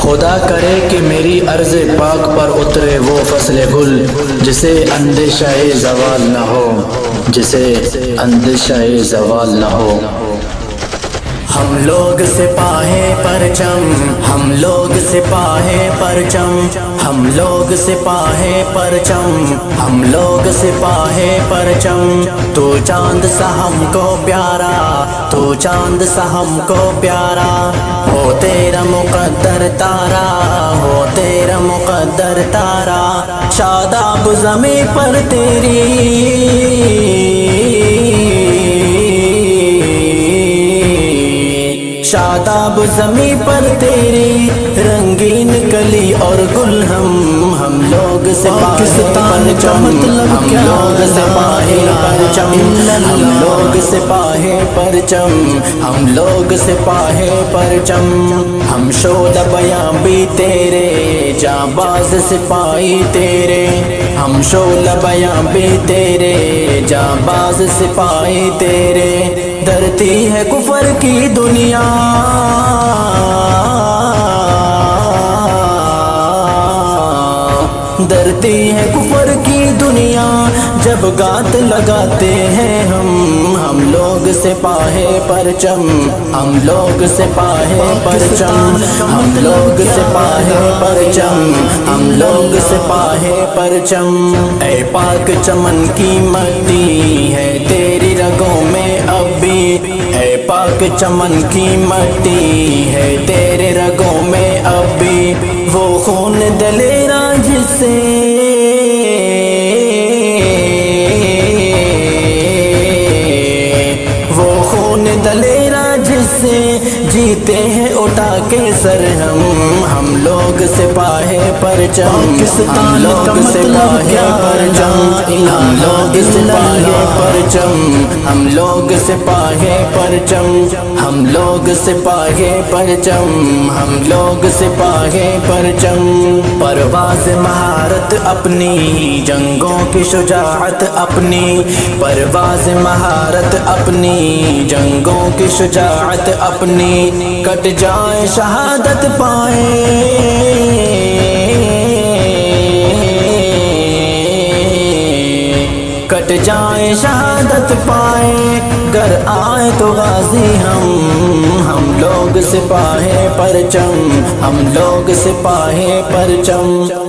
خدا کرے کہ میری عرض پاک پر اترے وہ فصل گل، جسے اندیشہ زوال نہ ہو، جسے اندیشہ زوال نہ ہو۔ ہم لوگ سپاہے پرچم، ہم لوگ سپاہے پرچم، ہم لوگ سپاہے پرچم، ہم لوگ سپاہے پرچم۔ تو چاند سا ہم کو پیارا، تو چاند سا ہم کو پیارا، ہو تیرا مقدر تارا، ہو تیرا مقدر تارا۔ شاداب زمیں پر تیری، شاداب زمیں پر تیری، رنگین کلی اور گل ہم لوگ سپاہے پرچم، ہم لوگ سپاہے پرچم، ہم لوگ سپاہے پرچم، ہم لوگ سپاہے پرچم۔ ہم شعلہ بیاں بھی تیرے، جانباز سپاہی تیرے، ہم شعلہ بیاں بھی تیرے، جانباز سپاہی تیرے۔ ڈرتی ہے کفر کی دنیا، ڈرتی ہے کفر کی دنیا، جب گات لگاتے ہیں ہم لوگ سپاہے پرچم، ہم لوگ سپاہے پرچم، ہم لوگ سپاہے پرچم، ہم لوگ سپاہے پرچم۔ اے پاک چمن کی مٹی ہے تیری رگوں میں اب بھی، اے پاک چمن کی مٹی ہے تیرے رگوں میں اب بھی، وہ خون دلیرا جس سے وہ خون دلیرا جس سے جیتے ہیں اٹھا کے سر ہم لوگ سپاہے پرچم، ہم لوگ سپاہے پرچم، ہم لوگ سپاہے پرچم، ہم لوگ سپاہے پرچم، ہم لوگ سپاہے پرچم، ہم لوگ سپاہے پرچم۔ پرواز مہارت اپنی، جنگوں کی شجاعت اپنی، پرواز مہارت اپنی، جنگوں کی شجاعت اپنی، کٹ جائے شہادت پائیں، کٹ جائیں شہادت پائیں، گر آئے تو غازی ہم لوگ سپاہے پرچم، ہم لوگ سپاہے پرچم۔